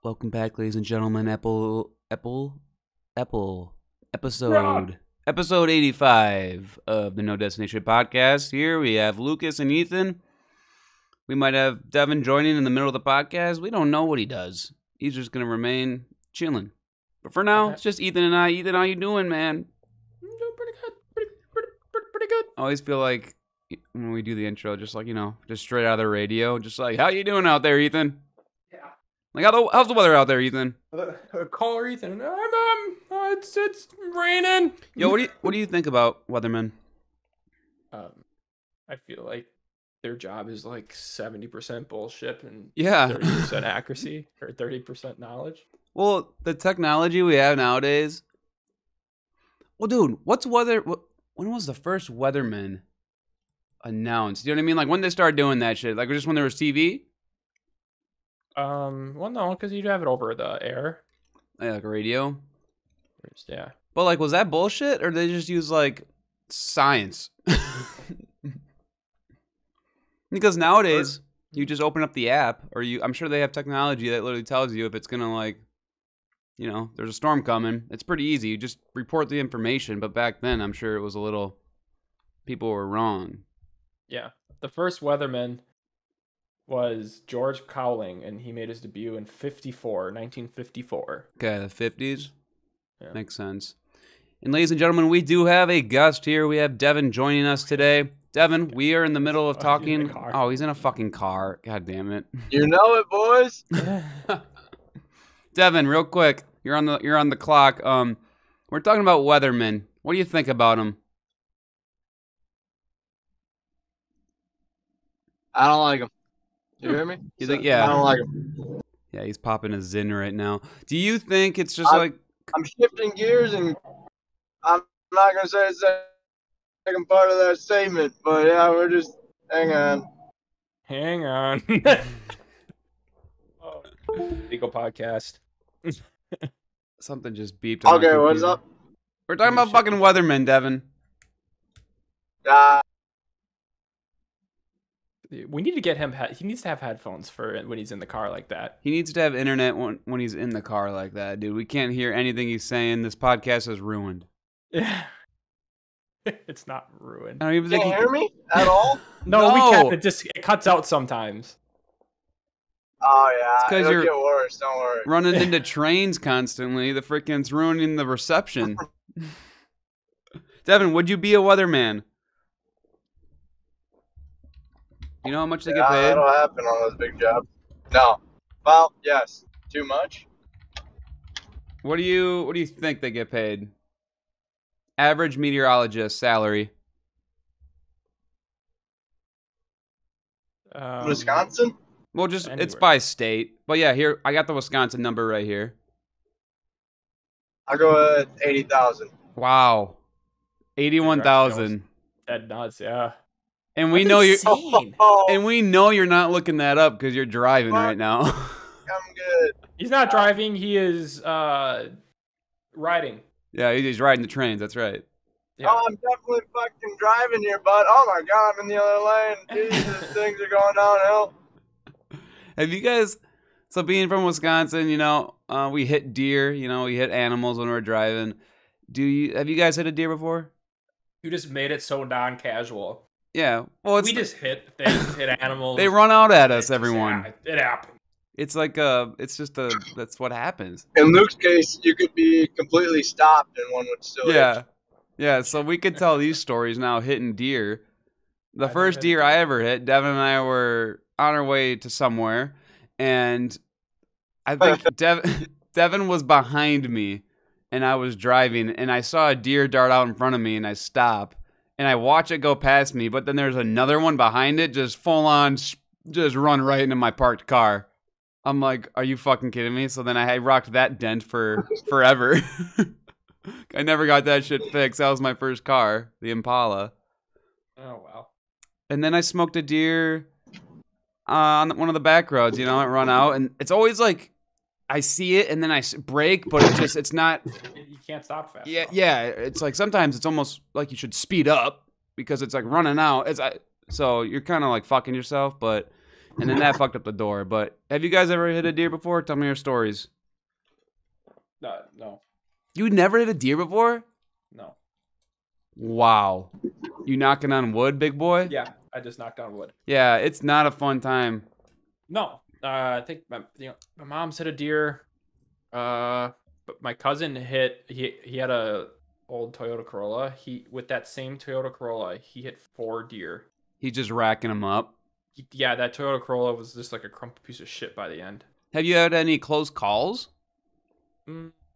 Welcome back, ladies and gentlemen. Episode 85 of the No Destination podcast. Here we have Lucas and Ethan. We might have Devin joining in the middle of the podcast. We don't know what he does. He's just going to remain chilling. But for now, it's just Ethan and I. Ethan, how you doing, man? I'm doing pretty good. Pretty good. I always feel like when we do the intro, just like, just straight out of the radio, just like, how you doing out there, Ethan? Yeah. Like, how's the weather out there, Ethan? Call Ethan. It's raining. Yo, what do you think about Weatherman? I feel like their job is like 70% bullshit and 30% accuracy or 30% knowledge. Well, the technology we have nowadays. Well, dude, when was the first Weatherman announced? You know what I mean? Like when they started doing that shit? Like just when there was TV? Well, no, because you'd have it over the air. Yeah, like a radio. Yeah. But like, was that bullshit, or did they just use like science? Because nowadays you just open up the app, or I'm sure they have technology that literally tells you if it's gonna like, there's a storm coming. It's pretty easy. You just report the information. But back then, I'm sure it was a little. People were wrong. Yeah, the first Weatherman was George Cowling, and he made his debut in 1954. Okay, the 50s. Yeah. Makes sense. And ladies and gentlemen, we do have a guest here. We have Devin joining us today. Devin, we are in the middle of talking. Oh, he's in a fucking car. God damn it. You know it, boys. Devin, real quick, you're on the clock. We're talking about Weathermen. What do you think about him? I don't like him. You hear me? You think? Yeah. I don't like him. Yeah, he's popping a zin right now. Do you think it's just like I'm shifting gears, and I'm not gonna say the second part of that statement, but yeah, we're just hang on. Legal podcast. Something just beeped on my Okay, what's computer. up? We're talking about fucking Weathermen, Devin. We need to get him. He needs to have headphones for when he's in the car like that. He needs to have internet when he's in the car like that, dude. We can't hear anything he's saying. This podcast is ruined. Yeah. It's not ruined. I don't even Can think you hear me at all? No, we can't. It cuts out sometimes. Oh yeah, It's 'cause it'll you're get worse. Don't worry. running into trains constantly. The frickin's ruining the reception. Devin, would you be a weatherman? You know how much they get paid? That'll happen on those big jobs. No. Well, yes. Too much. What do you think they get paid? Average meteorologist salary. Wisconsin? Well, just Anywhere. it's by state. But yeah, here I got the Wisconsin number right here. I'll go at 80,000. Wow. 81,000. That nuts, yeah. And we know you're not looking that up because you're driving right now. I'm good. He's not driving. He is riding. Yeah, he's riding the trains. That's right. Yeah. Oh, I'm definitely fucking driving here, bud. Oh my god, I'm in the other lane. Jesus, things are going downhill. Have you guys? So being from Wisconsin, we hit deer. We hit animals when we're driving. Have you guys hit a deer before? You just made it so non-casual. Yeah. Well, We just hit things, hit animals. They run out at us, everyone. It happened. It's like that's what happens. In Luke's case, you could be completely stopped and one would still hit you. Yeah, so we could tell these stories now hitting deer. The first deer I ever hit, Devin and I were on our way to somewhere, and I think Devin was behind me, and I was driving, and I saw a deer dart out in front of me, and I stop, and I watch it go past me, but then there's another one behind it, just full on, just run right into my parked car. I'm like, are you fucking kidding me? So then I rocked that dent for forever. I never got that shit fixed. That was my first car, the Impala. Oh, wow. And then I smoked a deer on one of the back roads, I run out. And it's always like, I see it and then I brake, but it's not. You can't stop fast. Yeah. It's like sometimes it's almost like you should speed up because it's like running out. So you're kind of like fucking yourself. But And then that fucked up the door. But have you guys ever hit a deer before? Tell me your stories. No. You never hit a deer before? No. Wow. You knocking on wood, big boy? Yeah, I just knocked on wood. Yeah, it's not a fun time. No. I think my mom's hit a deer. But my cousin he had a old Toyota Corolla. With that same Toyota Corolla, he hit 4 deer. He's just racking them up. Yeah, that Toyota Corolla was just like a crumpled piece of shit by the end. Have you had any close calls?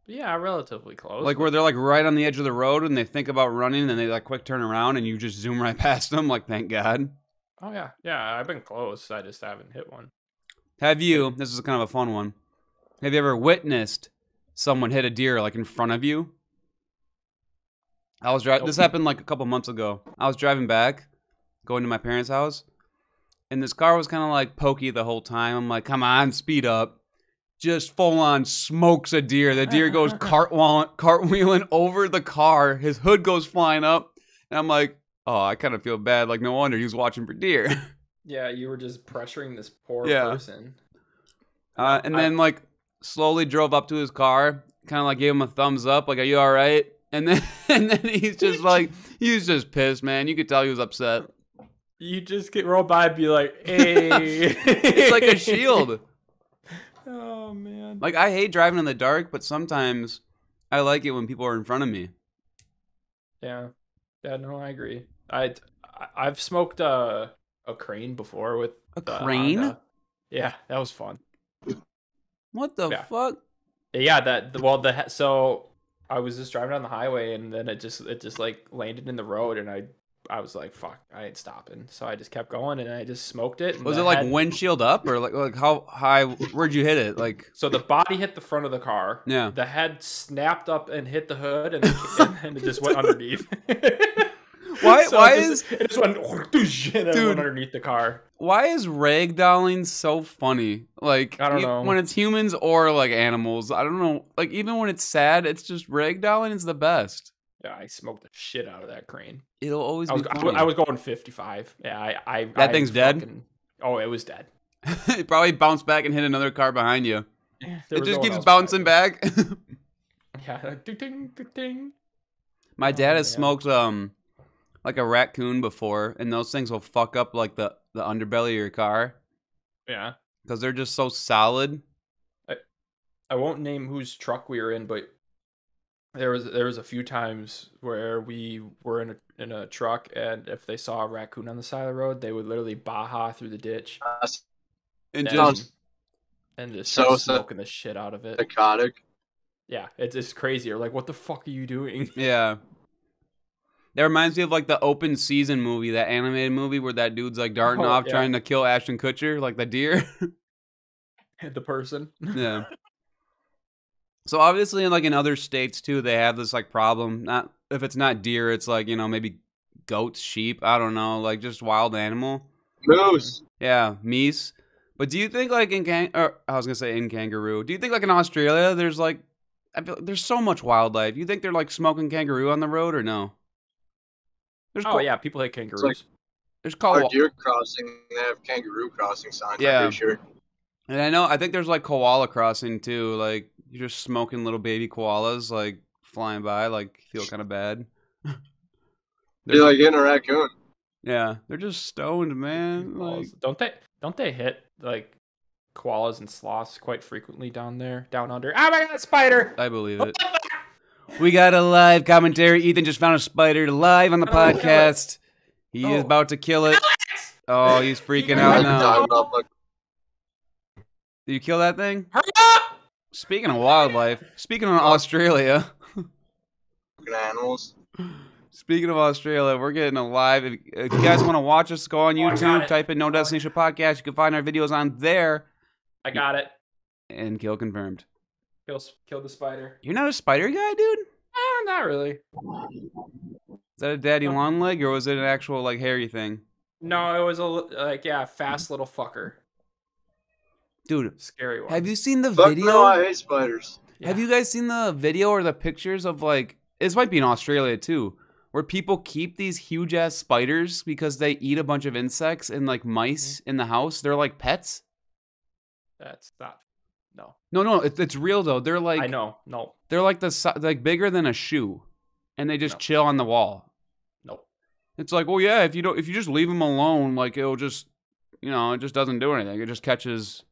Yeah, relatively close. Like where they're like right on the edge of the road and they think about running and they like quick turn around and you just zoom right past them. Like, thank God. Oh yeah, yeah. I've been close. I just haven't hit one. Have you? This is kind of a fun one. Have you ever witnessed someone hit a deer like in front of you? I was driving. This happened like a couple months ago. I was driving back, going to my parents' house, and this car was kind of like pokey the whole time. I'm like, come on, speed up. Just full on smokes a deer. The deer goes cartwheeling over the car. His hood goes flying up. And I'm like, oh, I kind of feel bad. Like, no wonder he was watching for deer. Yeah, you were just pressuring this poor person. And then like slowly drove up to his car, kind of like gave him a thumbs up, like, are you all right? And then he's just like, he was just pissed, man. You could tell he was upset. You just get rolled by and be like, hey. It's like a shield. Oh, man. Like, I hate driving in the dark, but sometimes I like it when people are in front of me. Yeah. Yeah, no, I agree. I've smoked a crane before with a crane? Honda. Yeah, that was fun. What the fuck? Yeah, so I was just driving on the highway and then it just like landed in the road and I was like, fuck, I ain't stopping. So I just kept going and I just smoked it. Was it like windshield up or like how high? Where'd you hit it? Like, so the body hit the front of the car. Yeah. The head snapped up and hit the hood and it just went underneath. Why it just went and then went underneath the car. Why is ragdolling so funny? Like, I don't know. When it's humans or like animals, I don't know. Like, even when it's sad, it's just ragdolling is the best. Yeah, I smoked the shit out of that crane. It'll always be funny. I was going 55. Yeah, that thing's dead? Oh, it was dead. It probably bounced back and hit another car behind you. Yeah, it just keeps bouncing back. Yeah, like ding, ding, ding. My dad has smoked like a raccoon before, and those things will fuck up like the underbelly of your car. Yeah, because they're just so solid. I won't name whose truck we were in, but there was a few times where we were in a truck, and if they saw a raccoon on the side of the road, they would literally baja through the ditch and just start smoking the shit out of it. Psychotic. Yeah, it's just crazy. Or like, what the fuck are you doing? Yeah. That reminds me of like the Open Season movie, that animated movie where that dude's like darting off trying to kill Ashton Kutcher, like the deer. The person. Yeah. So obviously, like in other states too, they have this like problem. Not if it's not deer, it's like, you know, maybe goats, sheep. I don't know, like just wild animal. Moose. Yeah, meese. But do you think like in kangaroo? Do you think like in Australia, there's like, I feel there's so much wildlife. You think they're like smoking kangaroo on the road or no? Yeah, people hate kangaroos. There's called deer crossing. They have kangaroo crossing signs. Yeah, I'm pretty sure. And I think there's like koala crossing too. Like you're just smoking little baby koalas like flying by. Like feel kind of bad. They're like in a raccoon. Yeah, they're just stoned, man. Like, don't they hit like koalas and sloths quite frequently down under? Oh my god, spider! I believe it. We got a live commentary. Ethan just found a spider live on the podcast. He is about to kill it. Oh, he's freaking out now. Did you kill that thing? Hurry up! Speaking of wildlife, speaking of Australia. Animals. Speaking of Australia, we're getting a live. If you guys want to watch us, go on YouTube, type in No Destination Podcast. You can find our videos on there. I got it. And kill confirmed. Kill the spider. You're not a spider guy, dude? Not really. Is that a daddy long leg, or was it an actual like hairy thing? No, it was a fast little fucker. Dude, scary one. Have you seen the video? No, I hate spiders. Yeah. Have you guys seen the video or the pictures of like, this might be in Australia too, where people keep these huge ass spiders because they eat a bunch of insects and like mice in the house. They're like pets. That's not. No. No, it's real though. They're like I know. No. they're like like bigger than a shoe, and they just chill on the wall. Nope. It's like, well, yeah, if you just leave them alone, like it'll just, it just doesn't do anything. It just catches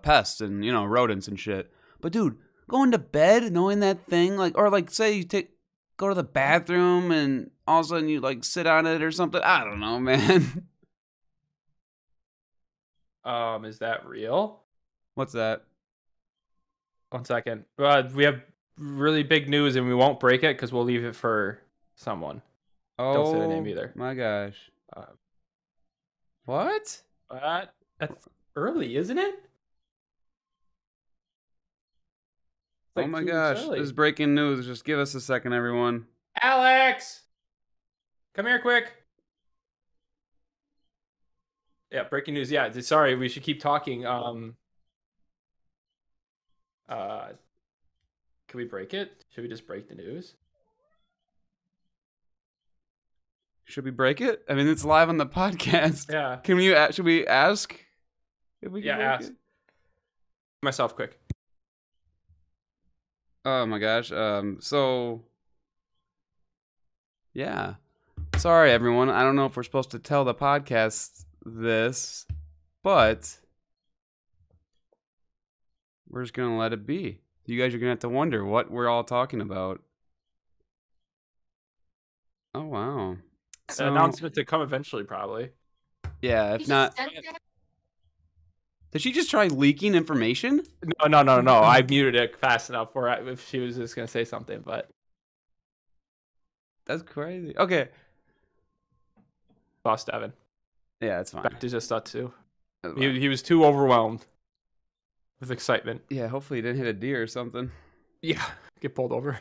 pests and rodents and shit. But dude, going to bed knowing that thing, like, or like say you go to the bathroom and all of a sudden you like sit on it or something. I don't know, man. Is that real? What's that? 1 second. We have really big news, and we won't break it because we'll leave it for someone. Don't say the name either. My gosh. What? That's early, isn't it? Oh my gosh. This is breaking news. Just give us a second, everyone. Alex! Come here quick. Yeah, breaking news. Yeah, sorry, we should keep talking. Can we break it? Should we just break the news? Should we break it? I mean, it's live on the podcast. Yeah. Should we ask if we can break ask. it? Myself quick. Oh my gosh. So yeah. Sorry everyone. I don't know if we're supposed to tell the podcast this, but we're just gonna let it be. You guys are gonna have to wonder what we're all talking about. Oh wow. An announcement to come eventually, probably. Yeah, if not. Did she just try leaking information? No. I muted it fast enough for if she was just gonna say something, but that's crazy. Okay. Lost Evan. Yeah, it's fine. Back to just us two. He was too overwhelmed with excitement. Yeah, hopefully he didn't hit a deer or something. Yeah, get pulled over.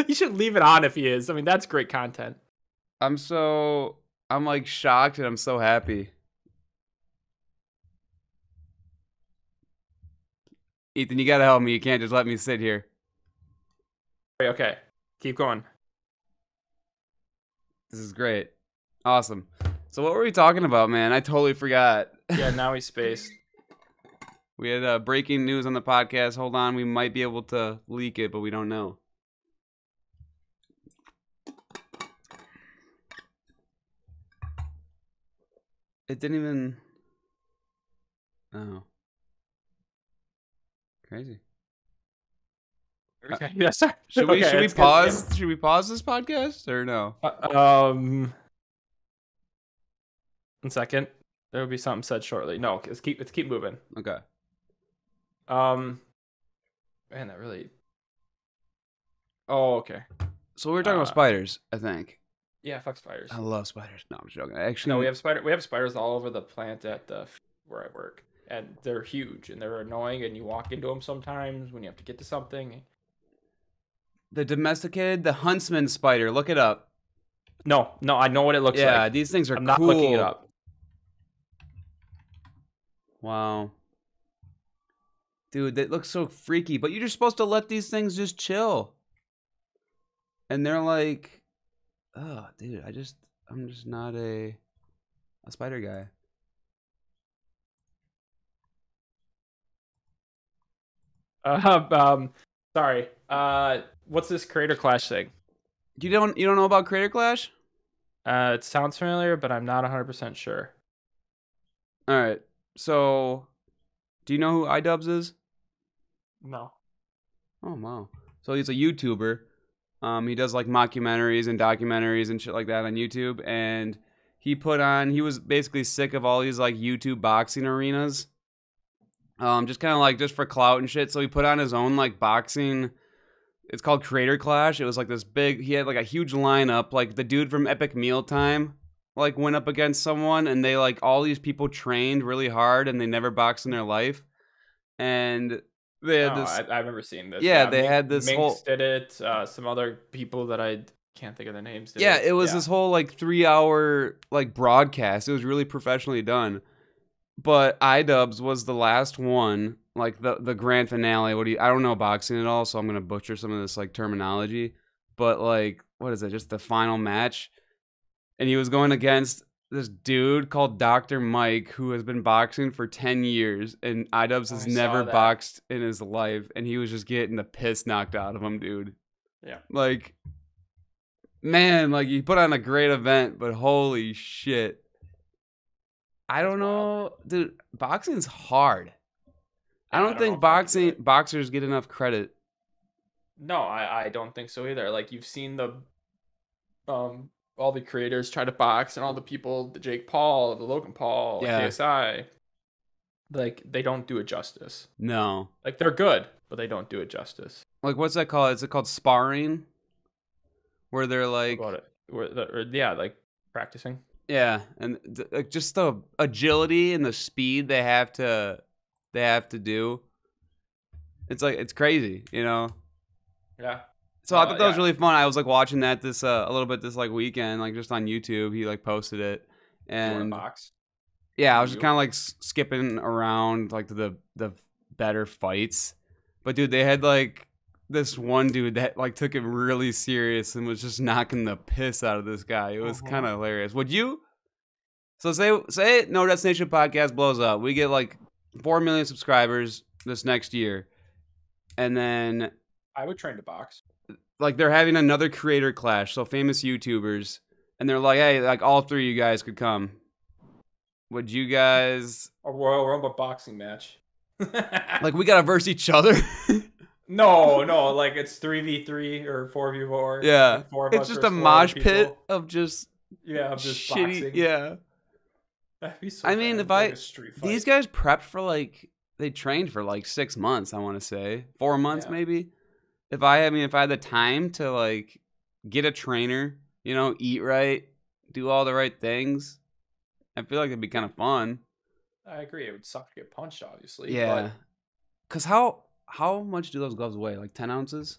You should leave it on if he is. I mean, that's great content. I'm like shocked and I'm so happy. Ethan, you gotta help me. You can't just let me sit here. Okay, keep going. This is great. Awesome. So what were we talking about, man? I totally forgot. Yeah, now he's spaced. We had breaking news on the podcast. Hold on, we might be able to leak it, but we don't know. It didn't even... Oh. Crazy. Okay, yeah, sorry. Should we pause? Good. Should we pause this podcast or no? 1 second. There will be something said shortly. No, let's keep moving. Okay. Man, that really. Oh, okay. So we were talking about spiders, I think. Yeah, fuck spiders. I love spiders. No, I'm joking. Actually, no, we have spiders all over the plant at where I work, and they're huge and they're annoying. And you walk into them sometimes when you have to get to something. The domesticated, the huntsman spider. Look it up. No, I know what it looks like. Yeah, these things are I'm cool. not looking it up. Wow. Dude, that looks so freaky. But you're just supposed to let these things just chill. And they're like, oh, dude, I'm just not a spider guy. Sorry. What's this Creator Clash thing? You don't know about Creator Clash? It sounds familiar, but I'm not 100% sure. All right. So, do you know who iDubbbz is? No. Oh, wow. So he's a YouTuber. He does like mockumentaries and documentaries and shit like that on YouTube. And he was basically sick of all these like YouTube boxing arenas. Just kind of like just for clout and shit. So he put on his own like boxing. It's called Creator Clash. It was like this big, he had like a huge lineup. Like the dude from Epic Mealtime like went up against someone, and they like all these people trained really hard and they never boxed in their life. And they had this. I remember seeing this. Yeah, they had this Minx whole. did it. Some other people that I can't think of their names. It was this whole like 3-hour like broadcast. It was really professionally done. But iDubbbz was the last one, like the grand finale. I don't know boxing at all, so I'm gonna butcher some of this like terminology. but like, what is it? Just the final match, and he was going against this dude called Dr. Mike, who has been boxing for 10 years, and iDubbbz has never boxed in his life, and he was just getting the piss knocked out of him, dude. Yeah. Like, man, like, you put on a great event, but holy shit. I don't know. Dude, boxing's hard. I don't think boxers get enough credit. No, I don't think so either. Like, you've seen the all the creators try to box, and all the people, the Jake Paul, the Logan Paul, KSI, like, they don't do it justice. No. Like, they're good, but they don't do it justice. Like, what's that called? Is it called sparring? Where they're like... What about it? Yeah, like, practicing. Yeah, and like just the agility and the speed they have to do. It's like, it's crazy, you know? Yeah. So I thought that was really fun. I was like watching that this a little bit this like weekend, like just on YouTube. He like posted it, and box. Yeah, I was just kind of like skipping around like the better fights. But dude, they had like this one dude that like took it really serious and was just knocking the piss out of this guy. It was kind of hilarious. Would you? So say No Destination Podcast blows up. We get like 4 million subscribers this next year, and then I would train to box. Like, they're having another creator clash, so famous YouTubers, and they're like, hey, like, all three of you guys could come. Would you guys... A Royal Rumble boxing match. Like, we gotta verse each other? No, like, it's 3v3 or 4v4. Yeah. Like it's just a mosh pit of just... just shitty... boxing. Yeah. That'd be so I mean, if like a street fight. These guys prepped for, like... They trained for, like, 6 months, I want to say. 4 months, maybe? If I had the time to like get a trainer, you know, eat right, do all the right things, I feel like it'd be kind of fun. I agree. It would suck to get punched, obviously. Yeah. Cause how much do those gloves weigh? Like 10 ounces?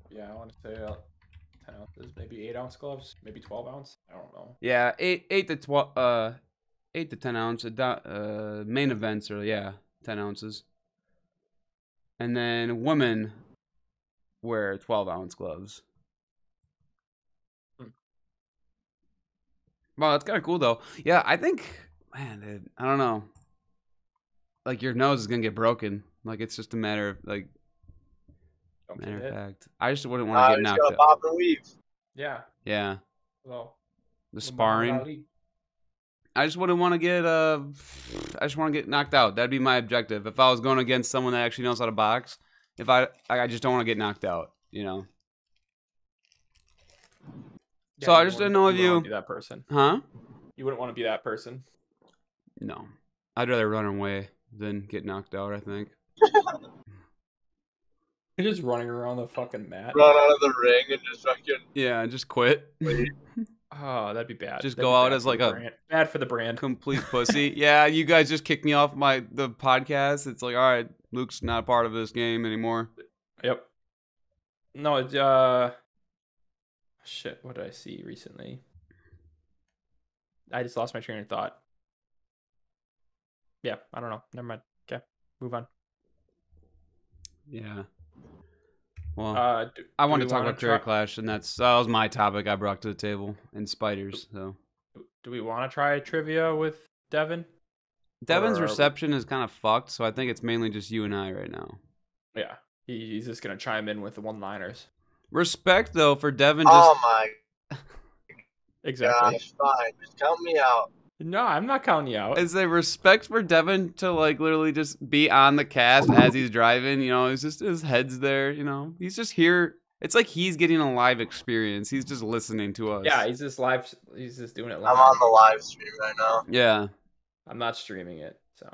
Yeah, I want to say 10 ounces, maybe 8 ounce gloves, maybe 12 ounce. I don't know. Yeah, 8 to 12, 8 to 10 ounce. Main events are 10 ounces. And then women wear 12-ounce gloves. Well, that's kind of cool, though. Yeah, I think, man, dude, I don't know. Like, your nose is going to get broken. Like, it's just a matter of, like, matter of fact. I just wouldn't want to get knocked out. Pop and weave. Yeah. Yeah. Well, the sparring. I just wouldn't want to get I just want to get knocked out. That'd be my objective. If I was going against someone that actually knows how to box, I just don't want to get knocked out, you know. Yeah, so I just didn't know if you be that person. Huh? You wouldn't want to be that person. No. I'd rather run away than get knocked out, I think. You're just running around the fucking mat. Run out of the ring and just fucking... Yeah, just quit. Oh, that'd be bad. Just go out as like a bad for the brand, complete pussy. Yeah, you guys just kicked me off the podcast. It's like, all right, Luke's not part of this game anymore. Yep. No, it's shit. What did I see recently? I just lost my train of thought. Yeah, I don't know. Never mind. Okay, move on. Yeah. Well, I wanted to talk about Creator Clash, and that was my topic I brought to the table, and spiders. So, do we want to try trivia with Devin? Devin's reception is kind of fucked, so I think it's mainly just you and I right now. Yeah, he's just gonna chime in with the one-liners. Respect though for Devin. Oh my. Exactly. Gosh, fine. Just count me out. No, I'm not counting you out. Is a respect for Devin to like literally just be on the cast as he's driving, you know, it's just his head's there, you know. He's just here. It's like he's getting a live experience. He's just listening to us. Yeah, he's just live. He's just doing it live. I'm on the live stream right now. Yeah. I'm not streaming it, so.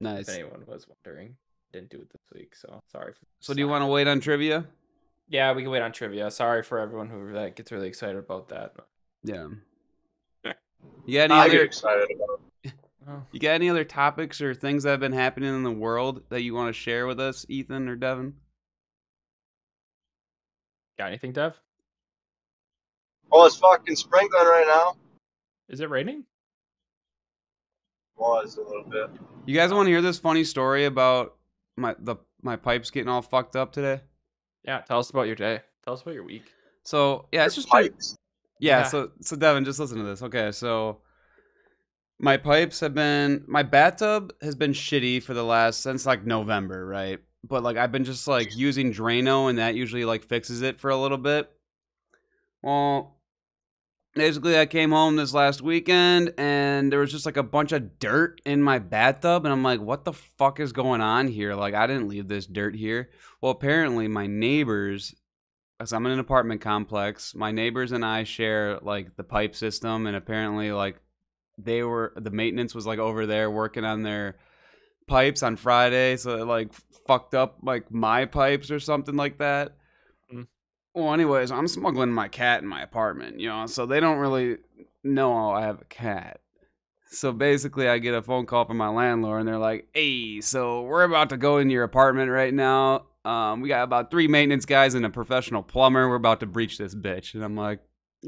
Nice. If anyone was wondering, didn't do it this week, so sorry. So do you want to wait on trivia? Yeah, we can wait on trivia. Sorry for everyone who gets really excited about that. Yeah. You got any get excited about it. You got any other topics or things that have been happening in the world that you want to share with us, Ethan or Devin? Got anything, Dev? Oh, it's fucking sprinkling right now. Is it raining? Was a little bit. You guys want to hear this funny story about my pipes getting all fucked up today? Yeah, tell us about your day. Tell us about your week. So yeah, it's just been yeah. So Devin, just listen to this. Okay, so my bathtub has been shitty for the last since like November, right? But like I've been just like using Drano, and that usually like fixes it for a little bit. Well, basically I came home this last weekend and there was just like a bunch of dirt in my bathtub, and I'm like, what the fuck is going on here? Like, I didn't leave this dirt here. Well, apparently my neighbors, because I'm in an apartment complex, my neighbors and I share like the pipe system, and apparently like the maintenance was like over there working on their pipes on Friday, so it like fucked up like my pipes or something like that. Well, anyways, I'm smuggling my cat in my apartment, so they don't really know I have a cat. So basically, I get a phone call from my landlord, and they're like, hey, so we're about to go into your apartment right now. We got about 3 maintenance guys and a professional plumber. We're about to breach this bitch. And I'm like,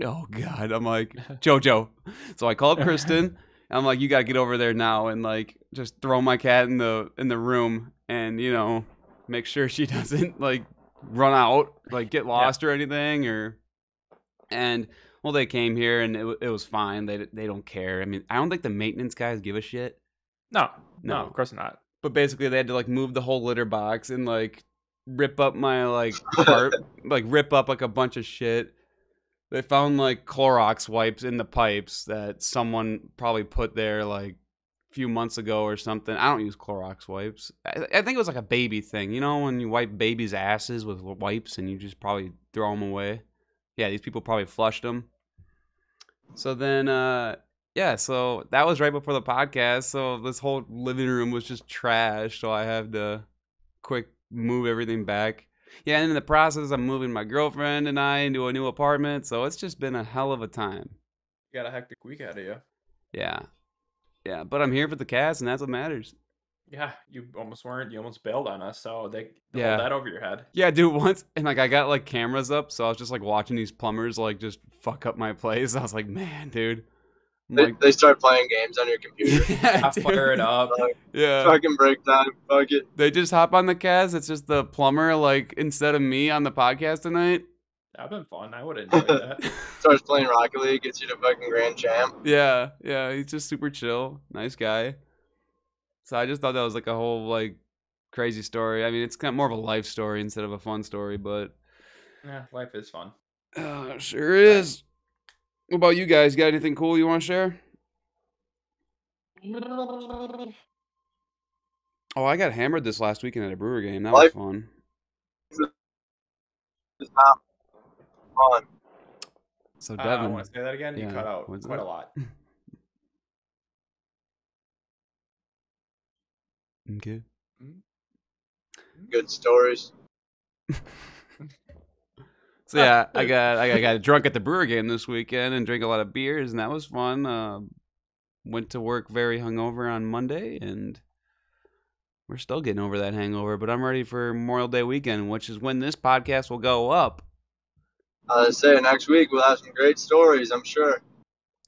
oh, God. I'm like, Jojo. So I called Kristen. I'm like, you got to get over there now and, like, just throw my cat in the room and, make sure she doesn't, like, run out, like get lost or anything, and well, they came here and it was fine. They don't care. I mean, I don't think the maintenance guys give a shit. No, of course not. But basically, they had to like move the whole litter box and like rip up my like cart, like rip up like a bunch of shit. They found like Clorox wipes in the pipes that someone probably put there like few months ago or something. I don't use Clorox wipes. I think it was like a baby thing. When you wipe babies' asses with wipes and you just probably throw them away. Yeah, these people probably flushed them. So then, so that was right before the podcast. So this whole living room was just trash. So I have to quick move everything back. Yeah, and in the process, I'm moving my girlfriend and I into a new apartment. So it's just been a hell of a time. You got a hectic week ahead of you. Yeah. Yeah, but I'm here for the cast, and that's what matters. Yeah, you almost weren't. You almost bailed on us, so they hold that over your head. Yeah, dude, once, and like I got like cameras up, so I was just like watching these plumbers like just fuck up my place. I was like, man, dude. They start playing games on your computer. Yeah, fire it up. Yeah. Fucking break time. Fuck it. They just hop on the cast. It's just the plumber, like, instead of me on the podcast tonight. That'd been fun. I would have enjoyed that. Starts playing Rocket League, gets you to fucking Grand Champ. Yeah, he's just super chill, nice guy. So I just thought that was like a whole like crazy story. I mean, it's kind of more of a life story instead of a fun story, but yeah, life is fun. Sure is. What about you guys? Got anything cool you want to share? Oh, I got hammered this last weekend at a Brewer game. That was fun. It's not fun. So Devin, I want to say that again. You cut out quite a lot. Okay. Good stories. So yeah, I got drunk at the Brewer game this weekend and drank a lot of beers, and that was fun. Went to work very hungover on Monday, and we're still getting over that hangover. But I'm ready for Memorial Day weekend, which is when this podcast will go up. Say next week we'll have some great stories, I'm sure.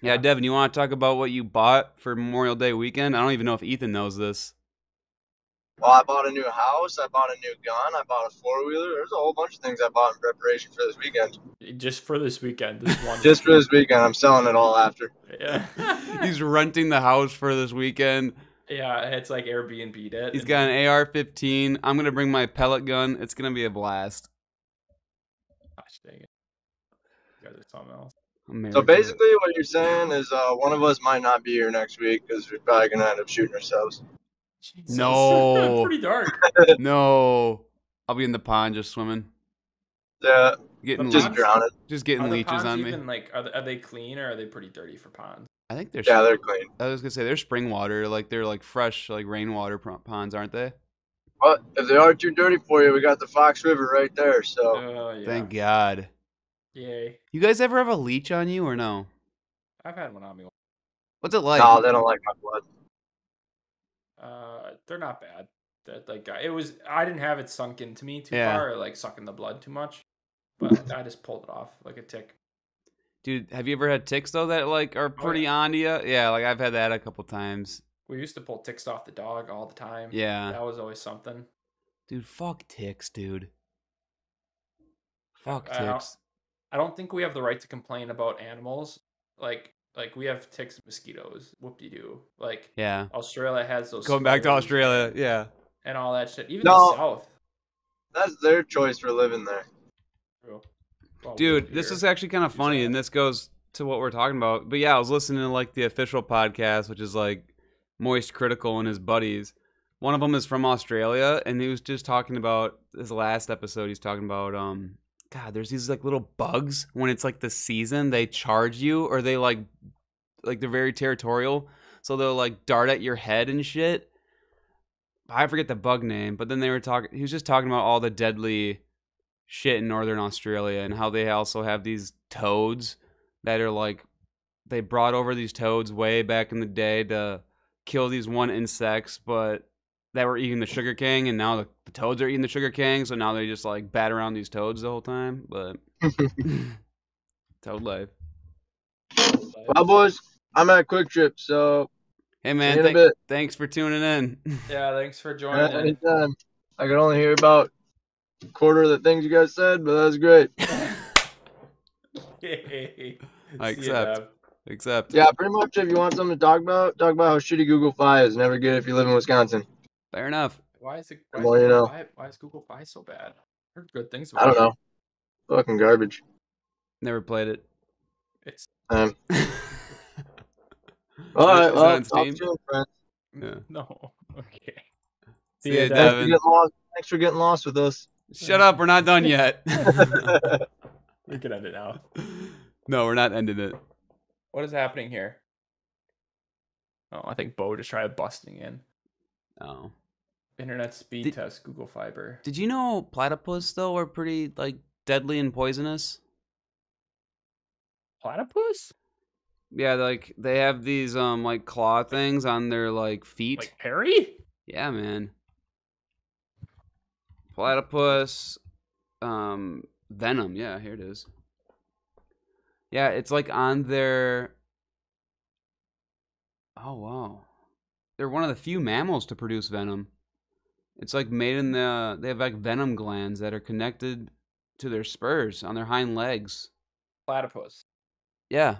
Yeah, Devin, you want to talk about what you bought for Memorial Day weekend? I don't even know if Ethan knows this. Well, I bought a new house. I bought a new gun. I bought a 4-wheeler. There's a whole bunch of things I bought in preparation for this weekend. Just for this weekend. This one. Just for this weekend. I'm selling it all after. Yeah. He's renting the house for this weekend. Yeah, it's like Airbnb'd it. He's got an AR-15. I'm going to bring my pellet gun. It's going to be a blast. Gosh dang it. You guys are something else. So basically what you're saying is one of us might not be here next week because we're probably going to end up shooting ourselves. Jesus. No. Pretty dark. No. I'll be in the pond just swimming. Yeah. Just drowning. Just getting leeches on even, me. Like, are they clean or are they pretty dirty for ponds? I think they're they're clean. I was gonna say they're spring water, like they're like fresh, like rainwater ponds, aren't they? Well, if they are too dirty for you, we got the Fox River right there. So Yeah. Thank God. Yay. You guys ever have a leech on you or no? I've had one on me. What's it like? No, they don't like my blood. They're not bad. That like it was. I didn't have it sunk into me too far, or like sucking the blood too much. But I just pulled it off like a tick. Dude, have you ever had ticks though that like are pretty on you? Yeah, like I've had that a couple times. We used to pull ticks off the dog all the time. Yeah, that was always something. Dude, fuck ticks, dude. Fuck I don't, ticks. I don't think we have the right to complain about animals. Like we have ticks and mosquitoes. Whoop-de-doo. Like Yeah. Australia has those Going back to spiders Australia, yeah. and all that shit. Even the No, South. that's their choice for living there. True. Well, we live Dude, this here. is actually kind of Use funny, that. and this goes to what we're talking about. But yeah, I was listening to like the official podcast, which is like Moist Critical and his buddies. One of them is from Australia, and he was just talking about his last episode. He's talking about God, there's these like little bugs when it's like the season. They charge you, or they like they're very territorial, so they'll like dart at your head and shit. I forget the bug name, but then they were talking. He was just talking about all the deadly shit in northern Australia and how they also have these toads that are like they brought over these toads way back in the day to kill these one insects, but that were eating the sugar cane, and now the toads are eating the sugar cane, so now they just like bat around these toads the whole time. But toad life. Well, boys, I'm at Quick Trip, so Hey see man, you in a bit. thanks for tuning in. Yeah, thanks for joining in. Anytime. I could only hear about a quarter of the things you guys said, but that was great. I See ya, Dev. accept. Yeah, pretty much. If you want something to talk about how shitty Google Fi is. Never good if you live in Wisconsin. Fair enough. Why is it? Well, you know. Why is Google Fi so bad? I heard good things I about don't it. know. Fucking garbage. Never played it. It's All Is right. it Well, on talk Steam? soon, friends. Yeah. no. Okay. See ya, ya, Dev. Devin. Thanks for getting lost with us. Shut up, we're not done yet. We can end it now. No, we're not ending it. What is happening here? Oh, I think Bo just tried busting in. Oh. Internet speed Did- test, Google Fiber. Did you know platypus though are pretty like deadly and poisonous? Platypus? Yeah, like they have these like claw things on their like feet. Like Perry? Yeah, man. Platypus venom. Yeah, here it is. Yeah, it's like on their Oh, wow. They're one of the few mammals to produce venom. It's like made in the they have like venom glands that are connected to their spurs on their hind legs. Platypus. Yeah.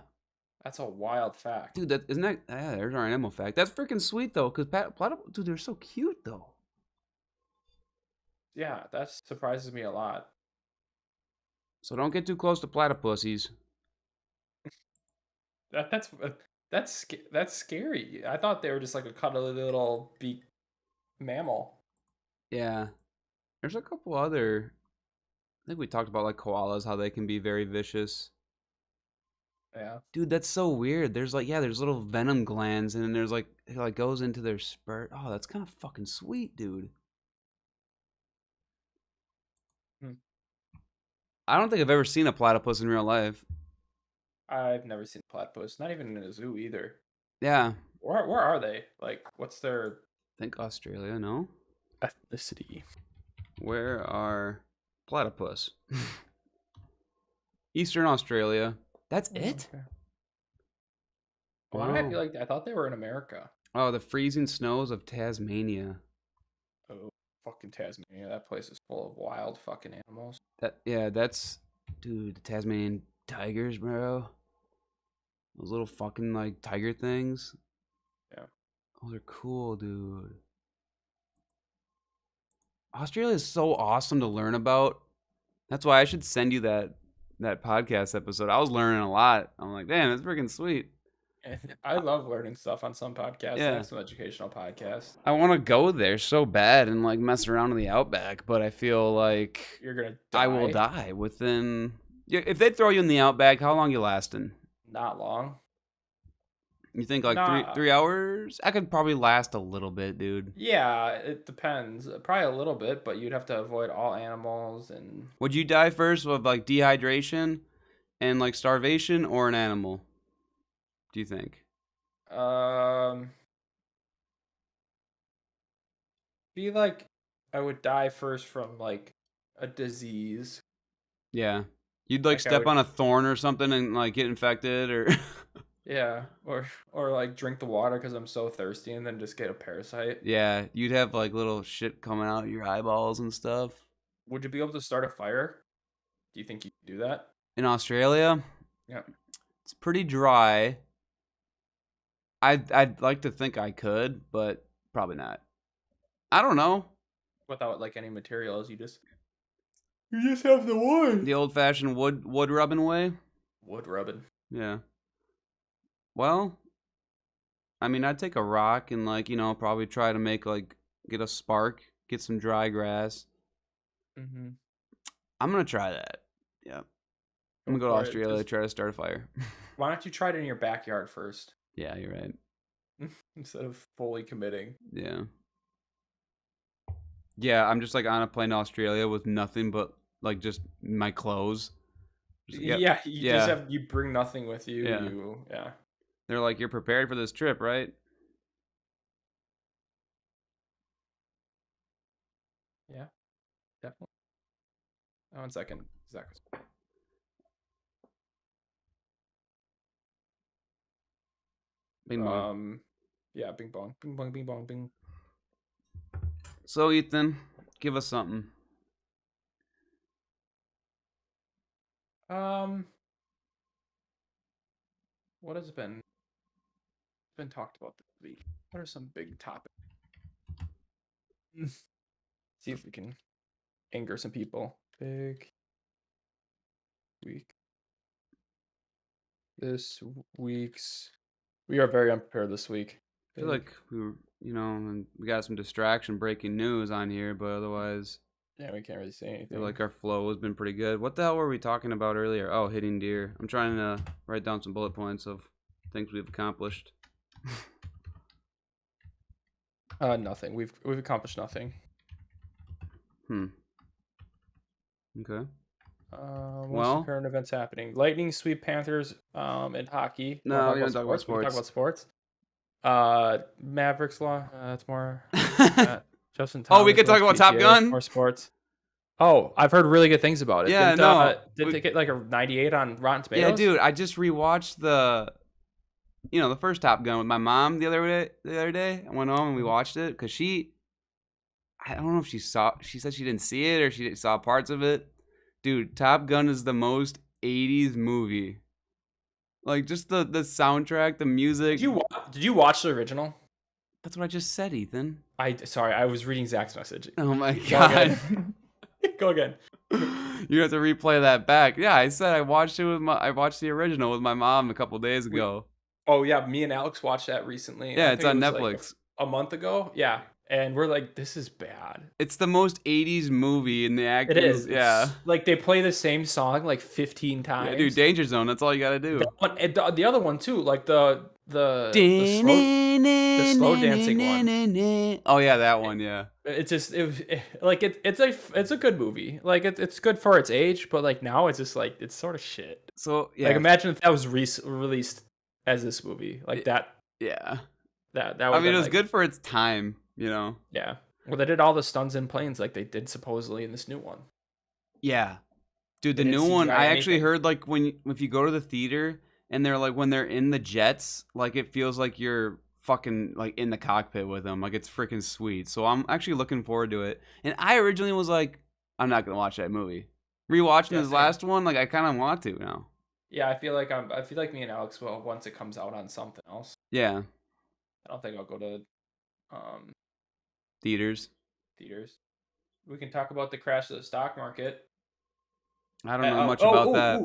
That's a wild fact. Dude, that isn't that yeah, there's our animal fact. That's freaking sweet though, cuz platypus dude, they're so cute though. Yeah, that surprises me a lot. So don't get too close to platypussies. That's scary. I thought they were just like a cuddly little beak mammal. Yeah. There's a couple other I think we talked about like koalas, how they can be very vicious. Yeah. Dude, that's so weird. There's like, yeah, there's little venom glands, and then there's like, it like goes into their spurt. Oh, that's kind of fucking sweet, dude. Hmm. I don't think I've ever seen a platypus in real life. I've never seen platypus. Not even in a zoo either. Yeah, Where are they? Like, what's their I think Australia. No, ethnicity? where are platypus? Eastern Australia. That's it. Okay. Why do I feel like I thought they were in America? Oh, the freezing snows of Tasmania. Oh, fucking Tasmania. That place is full of wild fucking animals. That's dude, the Tasmanian tigers, bro. Those little fucking like tiger things. Yeah. Oh, they're cool, dude. Australia is so awesome to learn about. That's why I should send you that podcast episode. I was learning a lot. I'm like, damn, that's freaking sweet. I love learning stuff on some podcasts. Yeah. I have some educational podcasts. I want to go there so bad and like mess around in the outback, but I feel like You're gonna die. I will die within. Yeah, if they throw you in the outback, how long you lasting? Not long. You think like Nah. 3 hours? I could probably last a little bit, dude. Yeah, it depends. Probably a little bit, but you'd have to avoid all animals and Would you die first with like dehydration and like starvation, or an animal? Do you think? feel like I would die first from like a disease. Yeah. You'd like Like, I step would- on a thorn or something and like get infected, or Yeah, or like drink the water because I'm so thirsty and then just get a parasite. yeah, you'd have like little shit coming out of your eyeballs and stuff. Would you be able to start a fire? Do you think you can do that? In Australia, Yeah. it's pretty dry. I'd like to think I could, but probably not. I don't know. Without like any materials, you just have the wood. The old-fashioned wood rubbing way. Wood rubbing. Yeah. Well, I mean, I'd take a rock and like probably try to make like get a spark, get some dry grass. Mm-hmm. I'm gonna try that. Yeah. I'm gonna go to Australia, try to start a fire. Why don't you try it in your backyard first? Yeah, you're right. Instead of fully committing. Yeah. Yeah, I'm just like on a plane to Australia with nothing but like just my clothes. Yeah, you bring nothing with you. Yeah. They're like, you're prepared for this trip, right? Yeah, definitely. 1 second. Exactly. Bing bong. Yeah, bing bong, bing bong, bing bong, bing. So Ethan, give us something. What has been talked about this week? What are some big topics? See if we can anger some people. Big week. This week's. We are very unprepared this week. I feel like we were, and we got some distraction breaking news on here, but otherwise, yeah, we can't really say anything. I feel like our flow has been pretty good. What the hell were we talking about earlier? Oh, hitting deer. I'm trying to write down some bullet points of things we've accomplished. Nothing. We've accomplished nothing. Okay. What's the current events happening? Lightning sweep Panthers and hockey. No, we don't talk about sports. We talk about sports. Mavericks law. That's more. Justin Thomas. Oh, we could talk about Top Gun. More sports. Oh, I've heard really good things about it. Yeah, Did they get like a 98 on Rotten Tomatoes? Yeah, dude. I just rewatched the first Top Gun with my mom the other day. I went home and we watched it because I don't know if she said she didn't see it or she saw parts of it. Dude, Top Gun is the most 80s movie. Like, just the soundtrack, the music. Did you watch the original? That's what I just said, Ethan. Sorry, I was reading Zach's message. Oh my god. Go again. You have to replay that back. Yeah, I said I watched the original with my mom a couple days ago. Oh yeah, me and Alex watched that recently. Yeah, it's on Netflix. Like a month ago. Yeah. And we're like, this is bad. It's the most 80s movie in the acting. It is. Yeah. Like, they play the same song like 15 times. Yeah, dude, Danger Zone. That's all you got to do. The other one, too. Like, the slow dancing one. Oh, yeah, that one, yeah. It's just, it's a good movie. Like, it's good for its age, but, like, now it's just, like, it's sort of shit. So, yeah. Like, imagine if that was released as this movie. Like, that. Yeah. That I mean, it was good for its time. Yeah. Well, they did all the stunts in planes like they did supposedly in this new one. Yeah. Dude, the new one, I actually heard like if you go to the theater and they're like when they're in the jets, like it feels like you're fucking like in the cockpit with them. Like it's freaking sweet. So I'm actually looking forward to it. And I originally was like, I'm not going to watch that movie. Rewatching this last one, like I kind of want to now. Yeah, I feel like me and Alex will once it comes out on something else. Yeah. I don't think I'll go to theaters. We can talk about the crash of the stock market. I don't know much about that.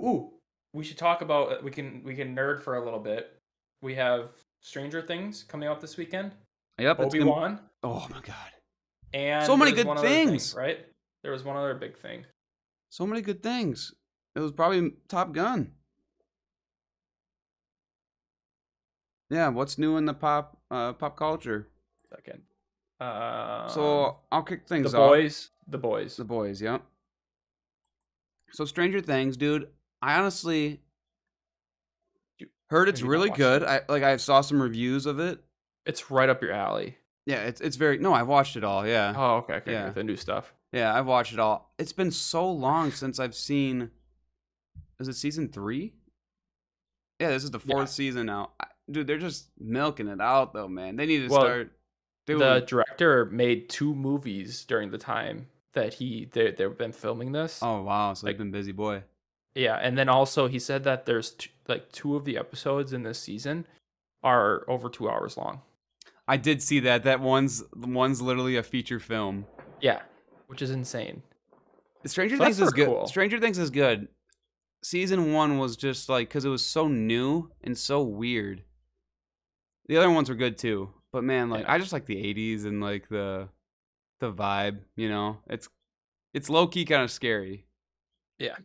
We should talk about we can nerd for a little bit. We have Stranger Things coming out this weekend. Yep, Obi-Wan. Oh my god. And so many good things, right? There was one other big thing. So many good things. It was probably Top Gun. Yeah, what's new in the pop culture? Second. So I'll kick things off. The Boys. Yep. So Stranger Things, dude. I honestly heard it's really good. I saw some reviews of it. It's right up your alley. Yeah, it's very. No, I've watched it all. Yeah. Oh, okay. Yeah. The new stuff. Yeah, I've watched it all. It's been so long since I've seen. Is it season 3? Yeah, this is the 4th season now. Dude, they're just milking it out though, man. They need to start. The director made 2 movies during the time that they've been filming this. Oh wow, so Like, he's been busy boy. yeah, and then also he said that there's like 2 of the episodes in this season are over 2 hours long. I did see that. That one's literally a feature film. Yeah, which is insane. Stranger So Things that's is good. cool. Stranger Things is good. Season 1 was just like, because it was so new and so weird. The other ones were good too, but man, like Yeah. I just like the '80s and like the vibe. You know, it's low key kind of scary. Yeah.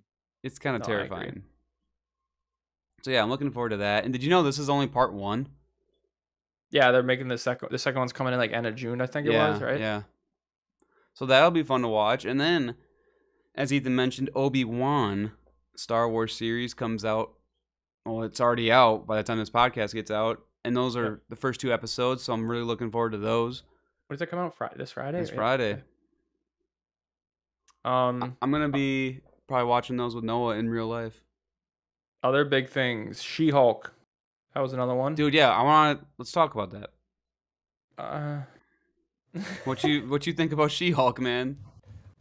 It's kind of No, I agree. terrifying. So yeah, I'm looking forward to that. And did you know this is only part 1? Yeah, they're making the second one's coming in like end of June, I think it was, right? Yeah. So that'll be fun to watch. And then, as Ethan mentioned, Obi-Wan Star Wars series comes out. Well, it's already out by the time this podcast gets out. And those are the first 2 episodes, so I'm really looking forward to those. When does it come out? This Friday? This Yeah, Friday. okay. I'm going to be probably watching those with Noah in real life. Other big things. She-Hulk. That was another one. Dude, yeah, let's talk about that. What you think about She-Hulk, man?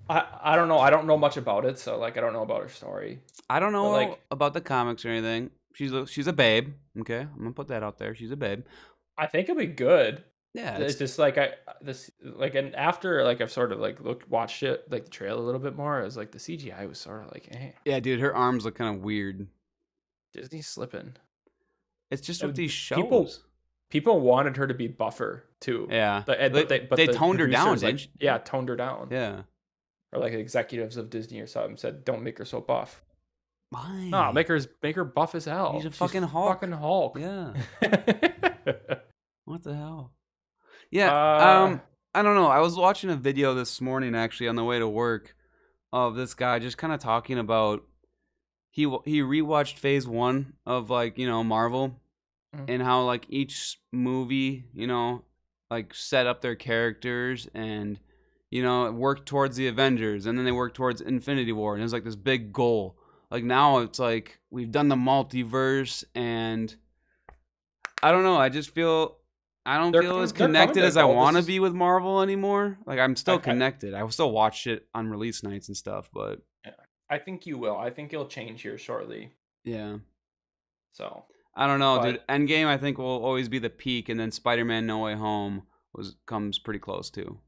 I don't know. I don't know much about it, so like I don't know about her story. I don't know But, like, about the comics or anything. She's a babe. Okay, I'm gonna put that out there. She's a babe. I think it'll be good. Yeah, It's just like and after like I've sort of like watched it like the trailer a little bit more. It was like the CGI was sort of like, yeah, dude. Her arms look kind of weird. Disney's slipping. It's just with these shows. People wanted her to be buffer too. Yeah, but they toned her down, like, yeah, toned her down. Yeah, or like executives of Disney or something said, "Don't make her so buff." Why? No, make her buff as hell. She's a fucking Hulk. Fucking Hulk. Yeah. What the hell? Yeah. I don't know. I was watching a video this morning actually on the way to work of this guy just kind of talking about he rewatched Phase 1 of like, you know, Marvel, and how like each movie, you know, like set up their characters and, you know, worked towards the Avengers, and then they worked towards Infinity War, and it was like this big goal. Like now it's like we've done the multiverse, and I don't know. I just feel I don't feel as connected as I want to be with Marvel anymore. Like I'm still connected. I will still watch it on release nights and stuff, but yeah, I think you will. I think it'll change here shortly. Yeah. So I don't know, dude. Endgame I think will always be the peak, and then Spider-Man No Way Home comes pretty close too.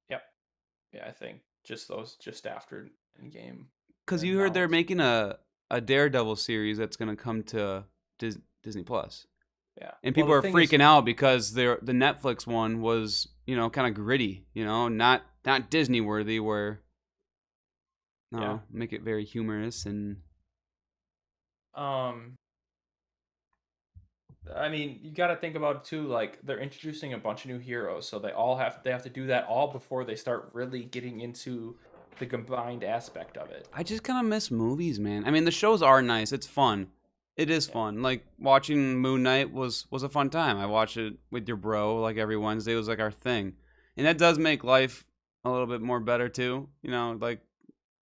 Yep. Yeah, I think just after Endgame. Because you heard they're making a Daredevil series that's gonna come to Disney Plus. Yeah. And people are freaking out because the Netflix one was, you know, kind of gritty, you know, not Disney worthy, where make it very humorous and I mean, you got to think about it too, like they're introducing a bunch of new heroes, so they have to do that all before they start really getting into the combined aspect of it. I just kind of miss movies, man. I mean, the shows are nice. It's fun. It is fun. Like watching Moon Knight was a fun time. I watched it with your bro like every Wednesday. It was like our thing. And that does make life a little bit more better too. You know, like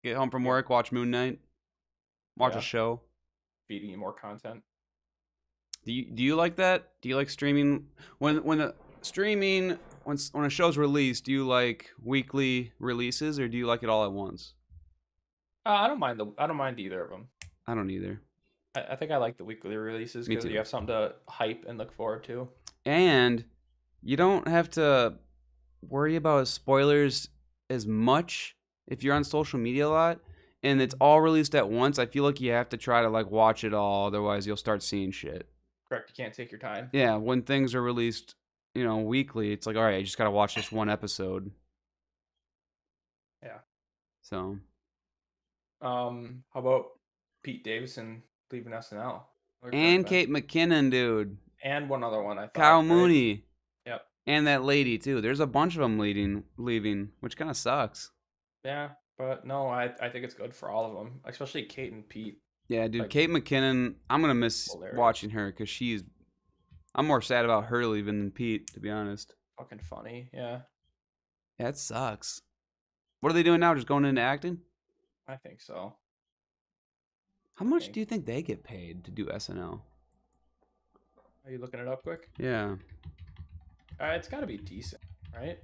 get home from work, watch Moon Knight, watch a show. Feeding you more content. Do you like that? Do you like streaming when a show's released? Do you like weekly releases, or do you like it all at once? I don't mind either of them. I don't either. I think I like the weekly releases because you have something to hype and look forward to. And you don't have to worry about spoilers as much if you're on social media a lot and it's all released at once. I feel like you have to try to like watch it all, otherwise you'll start seeing shit. Correct. You can't take your time. Yeah, when things are released, you know, weekly, it's like, all right, I just got to watch this one episode. Yeah. So. How about Pete Davidson leaving SNL? And Kate McKinnon, dude. And one other one, I thought. Kyle Mooney. Yep. And that lady, too. There's a bunch of them leaving, which kind of sucks. Yeah, but no, I think it's good for all of them, especially Kate and Pete. Yeah, dude, like, Kate McKinnon, I'm going to miss watching her because I'm more sad about her leaving than Pete, to be honest. Fucking funny, yeah. Yeah, it sucks. What are they doing now? Just going into acting? I think so. How much do you think they get paid to do SNL? Are you looking it up quick? Yeah. It's got to be decent, right?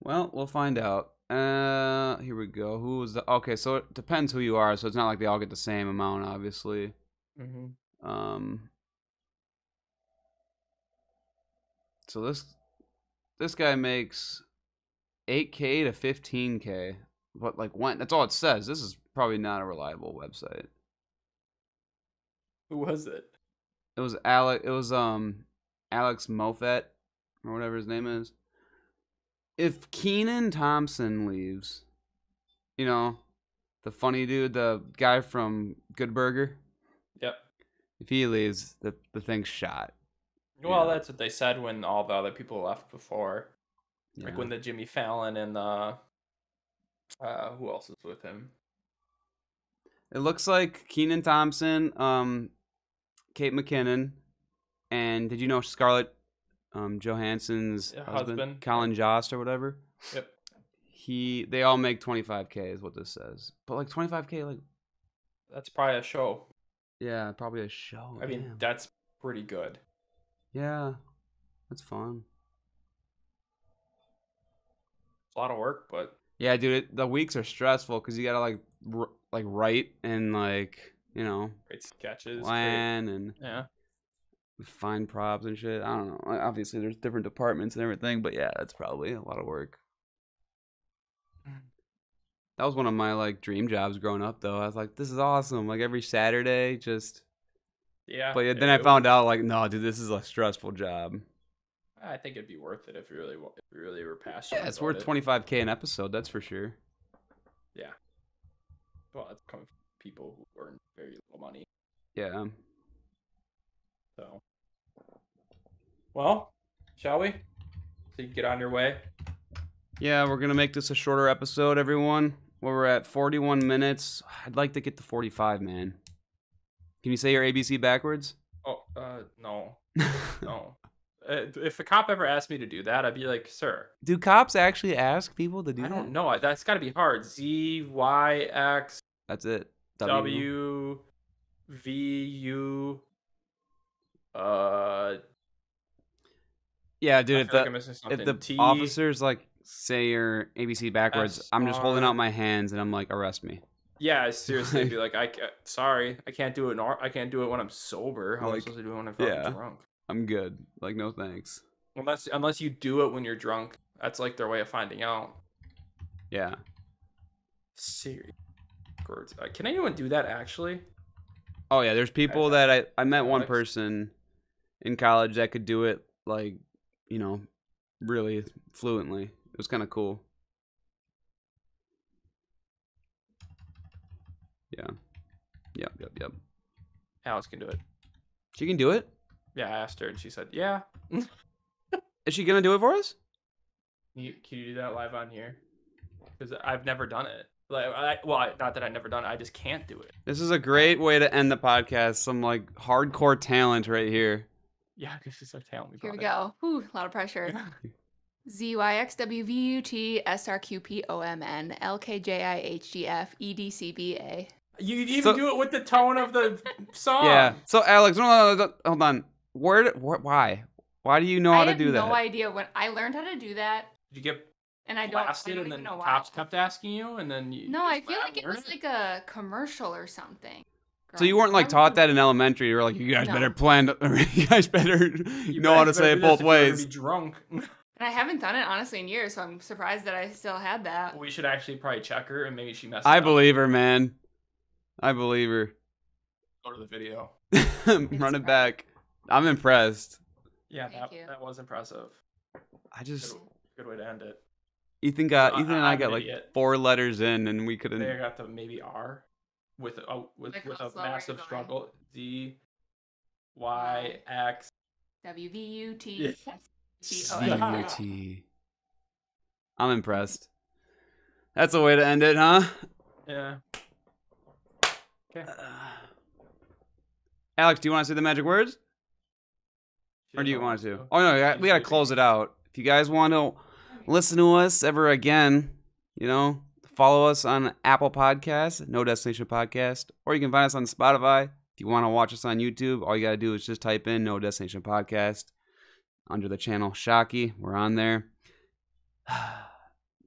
Well, we'll find out. Here we go. Who was the? Okay, so it depends who you are. So it's not like they all get the same amount, obviously. So this guy makes 8K to 15K. But like when? That's all it says. This is probably not a reliable website. Who was it? It was Alex. It was Alex Moffett or whatever his name is. If Kenan Thompson leaves, you know, the funny dude, the guy from Good Burger. Yep. If he leaves, the thing's shot. Well, that's what they said when all the other people left before. Yeah. Like when the Jimmy Fallon and who else is with him? It looks like Kenan Thompson, Kate McKinnon, and did you know Scarlett Johansson's husband, Colin Jost or whatever? Yep. They all make 25K is what this says. But like 25K, like that's probably a show. Yeah, probably a show. I mean, that's pretty good. Yeah, that's fun. It's a lot of work, but yeah, dude, the weeks are stressful because you gotta like write and like great sketches, plan and find props and shit. I don't know. Obviously, there's different departments and everything, but yeah, that's probably a lot of work. That was one of my like dream jobs growing up, though. I was like, this is awesome. Like every Saturday, just But then I found out like, no, dude, this is a stressful job. I think it'd be worth it if you really were passionate. Yeah, it's worth 25K an episode, that's for sure. Yeah. Well, it's coming from people who earn very little money. Yeah. So, well, shall we? So you can get on your way. Yeah, we're gonna make this a shorter episode, everyone. We're at 41 minutes. I'd like to get to 45, man. Can you say your ABC backwards? Oh, no. No. If a cop ever asked me to do that, I'd be like, sir. Do cops actually ask people to do that? I don't know. That's got to be hard. Z, Y, X. That's it. W, V, U. Yeah, dude. If the T, officers like say your ABC backwards, S, I'm just holding out my hands and I'm like, arrest me. Yeah, seriously, I'd be like, sorry, I can't do it. I can't do it when I'm sober. How am I supposed to do it when I'm fucking drunk? I'm good. Like, no thanks. Unless you do it when you're drunk. That's like their way of finding out. Yeah. Serious. Can anyone do that actually? Oh yeah, there's people that I met one person in college that could do it like, really fluently. It was kind of cool. Yeah. Yep. Alex can do it. She can do it? Yeah, I asked her and she said, yeah. Is she going to do it for us? Can you do that live on here? Because I've never done it. Not that I've never done it. I just can't do it. This is a great way to end the podcast. Some like hardcore talent right here. Yeah, this is our talent. Here we go. Whew, a lot of pressure. ZYXWVUTSRQPOMN You even do it with the tone of the song. Yeah. So Alex, no, hold on. Why? Why do you know how to do that? I have no idea when I learned how to do that. Did you get and I blasted don't and then even know why. cops kept asking you and then you No, I feel like it was like a commercial or something. So you weren't like taught that in elementary. You were like, you guys better plan. You guys better know how to say it both ways. Be drunk. And I haven't done it honestly in years, so I'm surprised that I still had that. We should actually probably check her and maybe she messed I up. believe her, man. I believe her. Go to the video. Run it back. I'm impressed. Yeah, that was impressive. Good way to end it. Ethan and I got like 4 letters in, and we couldn't. They got the maybe R with a massive struggle. Z, Y, X, WVUT. CUT. I'm impressed. That's a way to end it, huh? Yeah. Okay. Alex, do you want to say the magic words? Or do you want to? Oh, no, we got to close it out. If you guys want to listen to us ever again, follow us on Apple Podcasts, No Destination Podcast, or you can find us on Spotify. If you want to watch us on YouTube, all you got to do is just type in No Destination Podcast under the channel Shocky. We're on there.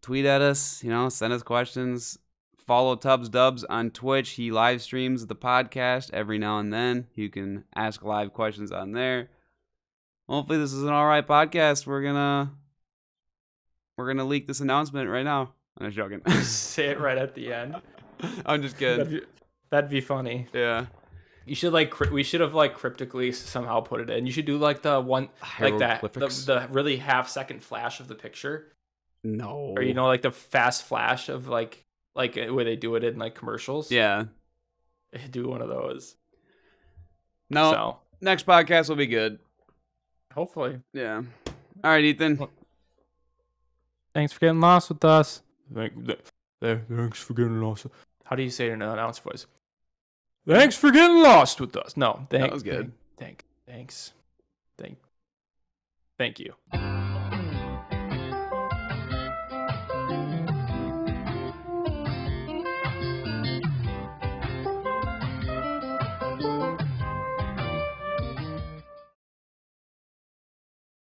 tweet at us, send us questions. Follow Tubbs Dubs on Twitch. He live streams the podcast every now and then. You can ask live questions on there. Hopefully this is an all right podcast. We're gonna leak this announcement right now. I'm just joking. Say it right at the end. I'm just kidding. That'd be funny. Yeah. You should we should have cryptically somehow put it in. You should do the one like that the really half-second flash of the picture. No. Or the fast flash of like where they do it in commercials. Yeah. Do one of those. No. So, next podcast will be good. Hopefully. Yeah. All right, Ethan. Thanks for getting lost with us. Thanks for getting lost. How do you say it in an announce voice? Thanks for getting lost with us. No, thanks. That was good. Thanks. Thank you.